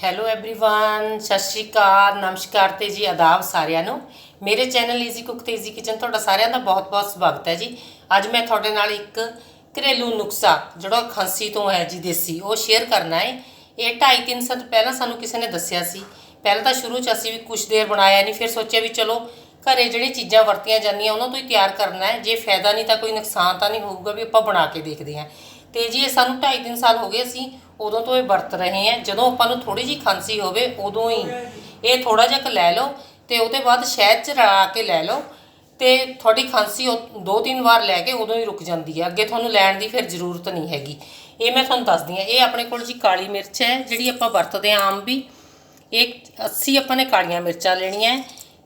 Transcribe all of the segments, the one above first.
Hello everyone ਸਤਿ ਸ਼੍ਰੀ ਅਕਾਲ ਨਮਸਕਾਰ ਤੇ ਜੀ ਆਦਾਬ ਸਾਰਿਆਂ ਨੂੰ ਮੇਰੇ ਚੈਨਲ ਈਜ਼ੀ ਕੁੱਕ ਤੇ ਈਜ਼ੀ ਕਿਚਨ ਤੁਹਾਡਾ ਸਾਰਿਆਂ ਦਾ ਬਹੁਤ-ਬਹੁਤ ਸਵਾਗਤ ਹੈ ਜੀ। ਅੱਜ ਮੈਂ ਤੁਹਾਡੇ ਨਾਲ ਇੱਕ ਘਰੇਲੂ ਨੁਸਖਾ ਜਿਹੜਾ ਖਾਂਸੀ ਤੋਂ ਹੈ ਜੀ ਦੇਸੀ ਉਹ ਸ਼ੇਅਰ ਕਰਨਾ ਹੈ। ਇਹ 2.5-3 ਸਾਲ ਪਹਿਲਾਂ ਸਾਨੂੰ ਕਿਸੇ ਨੇ ਦੱਸਿਆ ਸੀ। ਪਹਿਲਾਂ ਤਾਂ ਸ਼ੁਰੂ 'ਚ ਅਸੀਂ ਵੀ ਕੁਝ ਦੇਰ ਬਣਾਇਆ ਨਹੀਂ, ਫਿਰ ਸੋਚਿਆ ਵੀ ਚਲੋ ਘਰੇ ਜਿਹੜੀ ਚੀਜ਼ਾਂ ਵਰਤੀਆਂ ਜਾਂਦੀਆਂ ਉਹਨਾਂ ਤੋਂ ਹੀ ਤਿਆਰ ਕਰਨਾ ਹੈ। ਜੇ ਫਾਇਦਾ ਨਹੀਂ ਤਾਂ ਕੋਈ ਨੁਕਸਾਨ ਤਾਂ ਨਹੀਂ ਹੋਊਗਾ, ਵੀ ਆਪਾਂ ਬਣਾ ਕੇ ਦੇਖਦੇ ਹਾਂ। ਤੇ ਜੀ ਇਹ ਸਾਨੂੰ 2.5-3 ਸਾਲ ਹੋ ਗਏ, ਅਸੀਂ ਉਦੋਂ ਤੋਂ ਇਹ ਵਰਤ ਰਹੇ ਹਾਂ। ਜਦੋਂ ਆਪਾਂ ਨੂੰ ਥੋੜੀ ਜਿਹੀ ਖਾਂਸੀ ਹੋਵੇ ਉਦੋਂ ਹੀ ਇਹ ਥੋੜਾ ਜਿਹਾ ਲੈ ਲਓ ਤੇ ਉਹਦੇ ਬਾਅਦ ਸ਼ਹਿਦ 'ਚ ਰਲਾ ਕੇ ਲੈ ਲਓ ਤੇ ਤੁਹਾਡੀ ਖਾਂਸੀ 2-3 ਵਾਰ ਲੈ ਕੇ ਉਦੋਂ ਹੀ ਰੁਕ ਜਾਂਦੀ ਹੈ। ਅੱਗੇ ਤੁਹਾਨੂੰ ਲੈਣ ਦੀ ਫਿਰ ਜ਼ਰੂਰਤ ਨਹੀਂ ਹੈਗੀ। ਇਹ ਮੈਂ ਤੁਹਾਨੂੰ ਦੱਸਦੀ ਹਾਂ। ਇਹ ਆਪਣੇ ਕੋਲ ਜੀ ਕਾਲੀ ਮਿਰਚ ਹੈ ਜਿਹੜੀ ਆਪਾਂ ਵਰਤਦੇ ਹਾਂ ਆਮ ਵੀ। ਇਹ 80 ਆਪਾਂ ਨੇ ਕਾਲੀਆਂ ਮਿਰਚਾਂ ਲੈਣੀਆਂ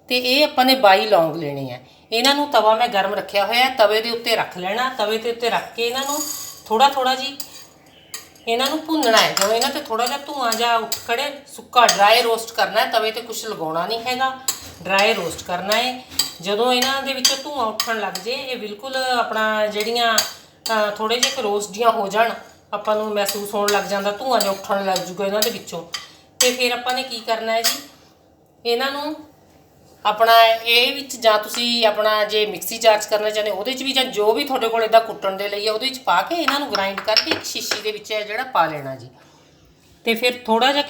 ਤੇ ਇਹ ਆਪਾਂ ਨੇ 22 ਲੌਂਗ ਲੈਣੇ ਆ। ਇਹਨਾਂ ਨੂੰ ਤਵਾ ਮੈਂ ਗਰਮ ਰੱਖਿਆ ਹੋਇਆ, ਤਵੇ ਦੇ ਉੱਤੇ ਰੱਖ ਲੈਣਾ। ਤਵੇ ਦੇ ਉੱਤੇ ਰੱਖ ਕੇ ਇਹਨਾਂ ਨੂੰ ਥੋੜਾ ਜੀ ਇਹਨਾਂ ਨੂੰ ਭੁੰਨਣਾ ਹੈ। ਜਦੋਂ ਇਹਨਾਂ ਤੇ ਥੋੜਾ ਜਿਹਾ ਧੂਆਂ ਜਿਹਾ ਉੱਠ ਖੜੇ, ਸੁੱਕਾ ਡਰਾਈ ਰੋਸਟ ਕਰਨਾ ਹੈ। ਤਵੇ ਤੇ ਕੁਝ ਲਗਾਉਣਾ ਨਹੀਂ ਹੈਗਾ, ਡਰਾਈ ਰੋਸਟ ਕਰਨਾ ਹੈ। ਜਦੋਂ ਇਹਨਾਂ ਦੇ ਵਿੱਚੋਂ ਧੂਆਂ ਉੱਠਣ ਲੱਗ ਜੇ, ਇਹ ਬਿਲਕੁਲ ਆਪਣਾ ਜਿਹੜੀਆਂ ਥੋੜੇ ਜਿਹੇ ਰੋਸਟ ਦੀਆਂ ਹੋ ਜਾਣ, ਆਪਾਂ ਨੂੰ ਮਹਿਸੂਸ ਹੋਣ ਲੱਗ ਜਾਂਦਾ, ਧੂਆਂ ਜਿਹਾ ਉੱਠਣ ਲੱਗ ਜੂਗਾ ਇਹਨਾਂ ਦੇ ਵਿੱਚੋਂ। ਤੇ ਫਿਰ ਆਪਾਂ ਨੇ ਕੀ ਕਰਨਾ ਹੈ ਜੀ, ਇਹਨਾਂ ਨੂੰ ਆਪਣਾ ਇਹ ਵਿੱਚ ਜਾਂ ਤੁਸੀਂ ਆਪਣਾ ਜੇ ਮਿਕਸੀ ਜਾਰ 'ਚ ਕਰਨਾ ਚਾਹੁੰਦੇ ਉਹਦੇ 'ਚ ਵੀ, ਜਾਂ ਜੋ ਵੀ ਤੁਹਾਡੇ ਕੋਲ ਇੱਦਾਂ ਕੁੱਟਣ ਦੇ ਲਈ ਆ ਉਹਦੇ 'ਚ ਪਾ ਕੇ ਇਹਨਾਂ ਨੂੰ ਗ੍ਰਾਈਂਡ ਕਰਕੇ ਇੱਕ ਸ਼ੀਸ਼ੀ ਦੇ ਵਿੱਚ ਜਿਹੜਾ ਪਾ ਲੈਣਾ ਜੀ। ਤੇ ਫਿਰ ਥੋੜਾ ਜਿਹਾ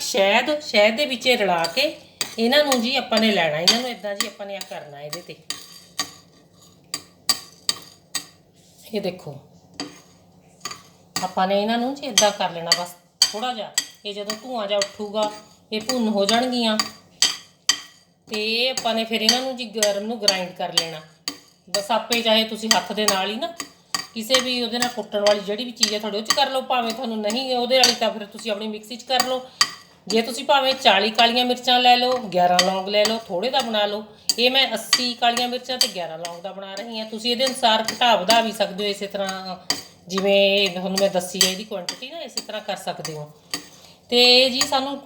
ਸ਼ਹਿਦ ਦੇ ਵਿੱਚ ਰਲਾ ਕੇ ਇਹਨਾਂ ਨੂੰ ਜੀ ਆਪਾਂ ਨੇ ਲੈਣਾ। ਇਹਨਾਂ ਨੂੰ ਇੱਦਾਂ ਜੀ ਆਪਾਂ ਨੇ ਕਰਨਾ ਇਹਦੇ ਤੇ। ਇਹ ਦੇਖੋ ਆਪਾਂ ਨੇ ਇਹਨਾਂ ਨੂੰ ਜੀ ਇੱਦਾਂ ਕਰ ਲੈਣਾ ਬਸ ਥੋੜਾ ਜਿਹਾ। ਇਹ ਜਦੋਂ ਧੂਆਂ ਜਿਹਾ ਉੱਠੂਗਾ ਇਹ ਭੁੰਨ ਹੋ ਜਾਣਗੀਆਂ ਤੇ ਆਪਾਂ ਨੇ ਫਿਰ ਇਹਨਾਂ ਨੂੰ ਜੀ ਨੂੰ ਗ੍ਰਾਈਂਡ ਕਰ ਲੈਣਾ। ਬਸ ਆਪੇ ਚਾਹੇ ਤੁਸੀਂ ਹੱਥ ਦੇ ਨਾਲ ਹੀ ਨਾ ਕਿਸੇ ਵੀ ਉਹਦੇ ਨਾਲ ਕੁੱਟਣ ਵਾਲੀ ਜਿਹੜੀ ਵੀ ਚੀਜ਼ ਹੈ ਤੁਹਾਡੇ ਉਹ 'ਚ ਕਰ ਲਓ। ਭਾਵੇਂ ਤੁਹਾਨੂੰ ਨਹੀਂ ਉਹਦੇ ਵਾਲੀ ਤਾਂ ਫਿਰ ਤੁਸੀਂ ਆਪਣੀ ਮਿਕਸੀ 'ਚ ਕਰ ਲਓ। ਜੇ ਤੁਸੀਂ ਭਾਵੇਂ 40 ਕਾਲੀਆਂ ਮਿਰਚਾਂ ਲੈ ਲਓ, 11 ਲੌਂਗ ਲੈ ਲਓ, ਥੋੜ੍ਹੇ ਦਾ ਬਣਾ ਲਓ। ਇਹ ਮੈਂ 80 ਕਾਲੀਆਂ ਮਿਰਚਾਂ ਤੇ 11 ਲੌਂਗ ਦਾ ਬਣਾ ਰਹੀ ਹਾਂ। ਤੁਸੀਂ ਇਹਦੇ ਅਨੁਸਾਰ ਘਟਾ ਵਧਾ ਵੀ ਸਕਦੇ ਹੋ, ਇਸੇ ਤਰ੍ਹਾਂ ਜਿਵੇਂ ਤੁਹਾਨੂੰ ਮੈਂ ਦੱਸੀ ਹੈ ਇਹਦੀ ਕੁਆਂਟਿਟੀ ਨਾ, ਇਸੇ ਤਰ੍ਹਾਂ ਕਰ ਸਕਦੇ ਹੋ। ਤੇ ਜੀ ਸਾਨੂੰ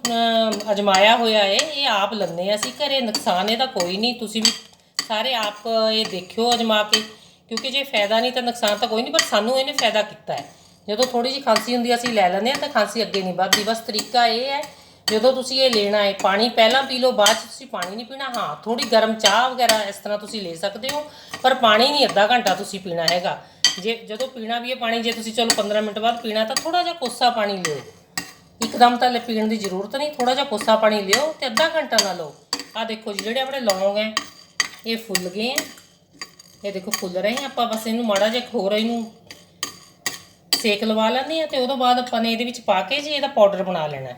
ਅਜਮਾਇਆ ਹੋਇਆ ਇਹ ਆਪ ਲੈਂਦੇ ਅਸੀਂ ਘਰੇ, ਨੁਕਸਾਨ ਇਹਦਾ ਕੋਈ ਨਹੀਂ। ਤੁਸੀਂ ਵੀ ਸਾਰੇ ਆਪ ਇਹ ਦੇਖਿਓ ਅਜਮਾ ਕੇ, ਕਿਉਂਕਿ ਜੇ ਫਾਇਦਾ ਨਹੀਂ ਤਾਂ ਨੁਕਸਾਨ ਤਾਂ ਕੋਈ ਨਹੀਂ, ਪਰ ਸਾਨੂੰ ਇਹਨੇ ਫਾਇਦਾ ਕੀਤਾ ਹੈ। ਜਦੋਂ ਥੋੜੀ ਜਿਹੀ ਖਾਂਸੀ ਹੁੰਦੀ ਅਸੀਂ ਲੈ ਲੈਂਦੇ ਹਾਂ ਤਾਂ ਖਾਂਸੀ ਅੱਗੇ ਨਹੀਂ ਵੱਧਦੀ। ਬਸ ਤਰੀਕਾ ਇਹ ਹੈ, ਜਦੋਂ ਤੁਸੀਂ ਇਹ ਲੈਣਾ ਹੈ ਪਾਣੀ ਪਹਿਲਾਂ ਪੀ ਲਓ, ਬਾਅਦ 'ਚ ਤੁਸੀਂ ਪਾਣੀ ਨਹੀਂ ਪੀਣਾ। ਹਾਂ ਥੋੜੀ ਗਰਮ ਚਾਹ ਵਗੈਰਾ ਇਸ ਤਰ੍ਹਾਂ ਤੁਸੀਂ ਲੈ ਸਕਦੇ ਹੋ, ਪਰ ਪਾਣੀ ਨਹੀਂ ਅੱਧਾ ਘੰਟਾ ਤੁਸੀਂ ਪੀਣਾ ਹੈਗਾ। ਜੇ ਜਦੋਂ ਪੀਣਾ ਵੀ ਇਹ ਪਾਣੀ, ਜੇ ਤੁਸੀਂ ਚਲੋ 15 ਮਿੰਟ ਬਾਅਦ ਪੀਣਾ ਤਾਂ ਥੋੜਾ ਜਿਹਾ ਕੋਸਾ ਪਾਣੀ ਲਿਓ। ਇੱਕਦਮ ਤਾਂ ਪੀਣ ਦੀ ਜ਼ਰੂਰਤ ਨਹੀਂ, ਥੋੜਾ ਜਿਹਾ ਕੋਸਾ ਪਾਣੀ ਲਿਓ ਤੇ ਅੱਧਾ ਘੰਟਾ ਨਾ ਲਓ। ਆਹ ਦੇਖੋ ਜੀ ਜਿਹੜੇ ਆਪਣੇ ਲੌਂਗ ਹੈ ਇਹ ਫੁੱਲ ਗਏ ਹੈ। ਇਹ ਦੇਖੋ ਫੁੱਲ ਰਹੇ ਆਪਾਂ। ਬਸ ਇਹਨੂੰ ਮਾੜਾ ਜਿਹਾ ਹੋਰ ਇਹਨੂੰ ਸੇਕ ਲਵਾ ਲੈਂਦੇ ਹਾਂ ਤੇ ਉਹਦੇ ਬਾਅਦ ਆਪਾਂ ਨੇ ਇਹਦੇ ਵਿੱਚ ਪਾ ਕੇ ਜੀ ਇਹਦਾ ਪਾਊਡਰ ਬਣਾ ਲੈਣਾ।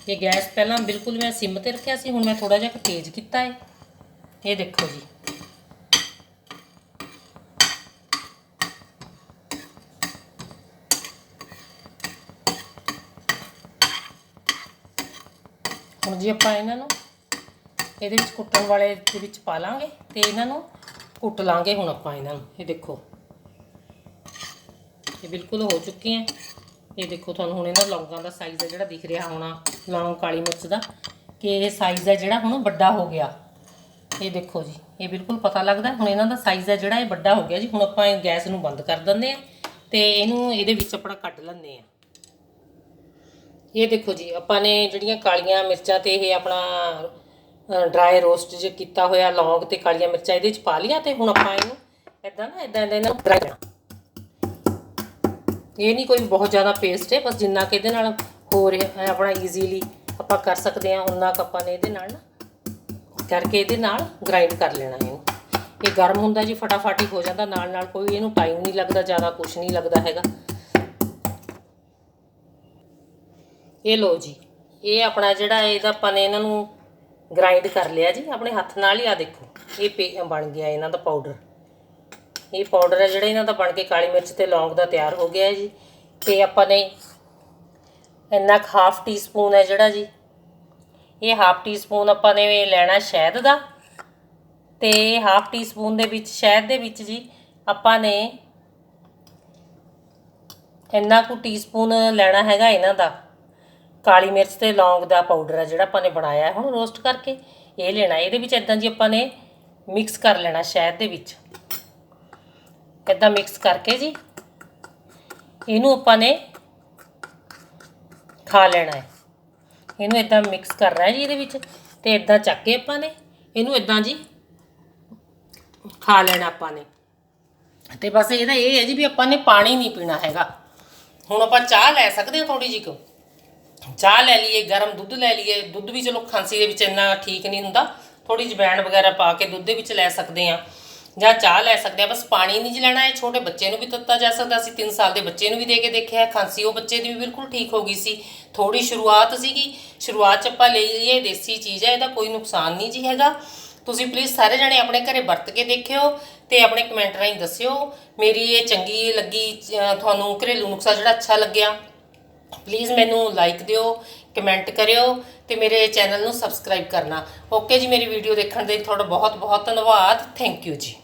ਇਹ ਗੈਸ ਪਹਿਲਾਂ ਬਿਲਕੁਲ ਮੈਂ ਸਿਮ ਤੇ ਰੱਖਿਆ ਸੀ, ਹੁਣ ਮੈਂ ਥੋੜਾ ਜਿਹਾ ਤੇਜ਼ ਕੀਤਾ ਹੈ। ਇਹ ਦੇਖੋ ਜੀ ਹੁਣ ਜੀ ਆਪਾਂ ਇਹਨਾਂ ਨੂੰ ਇਹਦੇ ਵਿੱਚ ਕੁੱਟਣ ਵਾਲੇ ਦੇ ਵਿੱਚ ਪਾ ਲਾਂਗੇ ਤੇ ਇਹਨਾਂ ਨੂੰ ਕੁੱਟ ਲਾਂਗੇ ਹੁਣ ਆਪਾਂ ਇਹਨਾਂ ਨੂੰ। ਇਹ ਦੇਖੋ ਇਹ ਬਿਲਕੁਲ ਹੋ ਚੁੱਕੇ ਹੈ। ਇਹ ਦੇਖੋ ਤੁਹਾਨੂੰ ਹੁਣ ਇਹਨਾਂ ਲੌਂਗਾਂ ਦਾ ਸਾਈਜ਼ ਹੈ ਜਿਹੜਾ ਦਿਖ ਰਿਹਾ ਹੋਣਾ, ਲੌਂਗ ਕਾਲੀ ਮਿਰਚ ਦਾ, ਕਿ ਇਹ ਸਾਈਜ਼ ਹੈ ਜਿਹੜਾ ਹੁਣ ਵੱਡਾ ਹੋ ਗਿਆ। ਇਹ ਦੇਖੋ ਜੀ ਇਹ ਬਿਲਕੁਲ ਪਤਾ ਲੱਗਦਾ ਹੁਣ ਇਹਨਾਂ ਦਾ ਸਾਈਜ਼ ਹੈ ਜਿਹੜਾ ਇਹ ਵੱਡਾ ਹੋ ਗਿਆ ਜੀ। ਹੁਣ ਆਪਾਂ ਗੈਸ ਨੂੰ ਬੰਦ ਕਰ ਦਿੰਦੇ ਹਾਂ ਤੇ ਇਹਨੂੰ ਇਹਦੇ ਵਿੱਚ ਆਪਣਾ ਕੱਢ ਲੈਂਦੇ ਹਾਂ। ਇਹ ਦੇਖੋ ਜੀ ਆਪਾਂ ਨੇ ਜਿਹੜੀਆਂ ਕਾਲੀਆਂ ਮਿਰਚਾਂ ਤੇ ਇਹ ਆਪਣਾ ਡਰਾਈ ਰੋਸਟ ਜੇ ਕੀਤਾ ਹੋਇਆ ਲੌਂਗ ਤੇ ਕਾਲੀਆਂ ਮਿਰਚਾਂ ਇਹਦੇ 'ਚ ਪਾ ਲਿਆ ਤੇ ਹੁਣ ਆਪਾਂ ਇਹਨੂੰ ਇੱਦਾਂ ਇਹਨਾਂ ਡਰਾਈ ਕਰਨਾ। ਇਹ ਨਹੀਂ ਕੋਈ ਬਹੁਤ ਜ਼ਿਆਦਾ ਪੇਸਟ ਹੈ, ਬਸ ਜਿੰਨਾ ਕਿ ਇਹਦੇ ਨਾਲ ਹੋ ਰਿਹਾ ਆਪਣਾ ਈਜ਼ੀਲੀ ਆਪਾਂ ਕਰ ਸਕਦੇ ਹਾਂ ਉਨਾ ਕੁ ਆਪਾਂ ਨੇ ਇਹਦੇ ਨਾਲ ਨਾ ਕਰਕੇ ਇਹਦੇ ਨਾਲ ਗ੍ਰਾਈਂਡ ਕਰ ਲੈਣਾ ਇਹਨੂੰ। ਇਹ ਗਰਮ ਹੁੰਦਾ ਜੀ, ਫਟਾਫਟ ਹੀ ਹੋ ਜਾਂਦਾ ਨਾਲ, ਕੋਈ ਇਹਨੂੰ ਟਾਈਮ ਨਹੀਂ ਲੱਗਦਾ, ਜ਼ਿਆਦਾ ਕੁਛ ਨਹੀਂ ਲੱਗਦਾ ਹੈਗਾ। ਇਹ ਲਓ ਜੀ ਇਹ ਆਪਣਾ ਜਿਹੜਾ ਇਹਦਾ ਆਪਾਂ ਨੇ ਇਹਨਾਂ ਨੂੰ ਗ੍ਰਾਈਂਡ ਕਰ ਲਿਆ ਜੀ ਆਪਣੇ ਹੱਥ ਨਾਲ ਹੀ। ਆ ਦੇਖੋ ਇਹ ਬਣ ਗਿਆ ਇਹਨਾਂ ਦਾ ਪਾਊਡਰ। ਇਹ ਪਾਊਡਰ ਹੈ ਜਿਹੜਾ ਇਹਨਾਂ ਦਾ ਬਣ ਕੇ ਕਾਲੀ ਮਿਰਚ ਤੇ ਲੌਂਗ ਦਾ ਤਿਆਰ ਹੋ ਗਿਆ ਹੈ ਜੀ। ਤੇ ਆਪਾਂ ਨੇ ਇੰਨਾ ਹਾਫ ਟੀ ਸਪੂਨ ਹੈ ਜਿਹੜਾ ਜੀ, ਇਹ ਹਾਫ ਟੀ ਸਪੂਨ ਆਪਾਂ ਨੇ ਲੈਣਾ ਸ਼ਹਿਦ ਦਾ। ਤੇ ਹਾਫ ਟੀ ਸਪੂਨ ਦੇ ਵਿੱਚ ਸ਼ਹਿਦ ਦੇ ਵਿੱਚ ਜੀ ਆਪਾਂ ਨੇ ਇੰਨਾ ਕੁ ਟੀ ਸਪੂਨ ਲੈਣਾ ਹੈਗਾ ਇਹਨਾਂ ਦਾ ਕਾਲੀ ਮਿਰਚ ਤੇ ਲੌਂਗ ਦਾ ਪਾਊਡਰ ਹੈ ਜਿਹੜਾ ਆਪਾਂ ਨੇ ਬਣਾਇਆ ਹੁਣ ਰੋਸਟ ਕਰਕੇ, ਇਹ ਲੈਣਾ। ਇਹਦੇ ਵਿੱਚ ਇੱਦਾਂ ਜੀ ਆਪਾਂ ਨੇ ਮਿਕਸ ਕਰ ਲੈਣਾ ਸ਼ਹਿਦ ਦੇ ਵਿੱਚ। ਇੱਦਾਂ ਮਿਕਸ ਕਰਕੇ ਜੀ ਇਹਨੂੰ ਆਪਾਂ ਨੇ ਖਾ ਲੈਣਾ ਹੈ। ਇਹਨੂੰ ਇਦਾਂ ਮਿਕਸ ਕਰਨਾ ਜੀ ਇਹਦੇ ਵਿੱਚ, ਤੇ ਇਦਾਂ ਚੱਕ ਕੇ ਆਪਾਂ ਨੇ ਇਹਨੂੰ ਇਦਾਂ ਜੀ ਖਾ ਲੈਣਾ ਆਪਾਂ ਨੇ। ਤੇ ਬਸ ਇਹਦਾ ਇਹ ਹੈ ਜੀ ਵੀ ਆਪਾਂ ਨੇ ਪਾਣੀ ਨਹੀਂ ਪੀਣਾ ਹੈਗਾ। ਹੁਣ ਆਪਾਂ ਚਾਹ ਲੈ ਸਕਦੇ ਹਾਂ, ਥੋੜੀ ਜਿਹੀ ਚਾਹ ਲੈ ਲਈਏ, ਗਰਮ ਦੁੱਧ ਲੈ ਲਈਏ। ਦੁੱਧ ਵੀ ਚਲੋ ਖਾਂਸੀ ਦੇ ਵਿੱਚ ਇੰਨਾ ਠੀਕ ਨਹੀਂ ਹੁੰਦਾ, ਥੋੜੀ ਜਵੈਣ ਵਗੈਰਾ ਪਾ ਕੇ ਦੁੱਧ ਦੇ ਵਿੱਚ ਲੈ ਸਕਦੇ ਹਾਂ, ਜਾਂ ਚਾਹ ਲੈ ਸਕਦੇ ਹਾਂ। ਬਸ ਪਾਣੀ ਨਹੀਂ ਜੀ ਲੈਣਾ ਹੈ। ਛੋਟੇ ਬੱਚੇ ਨੂੰ ਵੀ ਦਿੱਤਾ ਜਾ ਸਕਦਾ। ਅਸੀਂ 3 ਸਾਲ ਦੇ ਬੱਚੇ ਨੂੰ ਵੀ ਦੇ ਕੇ ਦੇਖਿਆ, ਖਾਂਸੀ ਉਹ ਬੱਚੇ ਦੀ ਵੀ ਬਿਲਕੁਲ ਠੀਕ ਹੋ ਗਈ ਸੀ। ਥੋੜੀ ਸ਼ੁਰੂਆਤ ਸੀਗੀ, ਸ਼ੁਰੂਆਤ 'ਚ ਆਪਾਂ ਲਈ ਇਹ ਦੇਸੀ ਚੀਜ਼ ਹੈ, ਇਹਦਾ ਕੋਈ ਨੁਕਸਾਨ ਨਹੀਂ ਜੀ ਹੈਗਾ। ਤੁਸੀਂ ਪਲੀਜ਼ ਸਾਰੇ ਜਣੇ ਆਪਣੇ ਘਰੇ ਵਰਤ ਕੇ ਦੇਖਿਓ ਤੇ ਆਪਣੇ ਕਮੈਂਟ ਰਾਹੀਂ ਦੱਸਿਓ ਮੇਰੀ ਇਹ ਚੰਗੀ ਲੱਗੀ ਤੁਹਾਨੂੰ ਘਰੇਲੂ ਨੁਸਖਾ ਜਿਹੜਾ ਅੱਛਾ ਲੱਗਿਆ। ਪਲੀਜ਼ ਮੈਨੂੰ ਲਾਈਕ ਦਿਓ, ਕਮੈਂਟ ਕਰਿਓ ਤੇ ਮੇਰੇ ਚੈਨਲ ਨੂੰ ਸਬਸਕ੍ਰਾਈਬ ਕਰਨਾ। ਓਕੇ ਜੀ, ਮੇਰੀ ਵੀਡੀਓ ਦੇਖਣ ਦੇ ਤੁਹਾਡਾ ਬਹੁਤ ਬਹੁਤ ਧੰਨਵਾਦ। ਥੈਂਕ ਯੂ ਜੀ।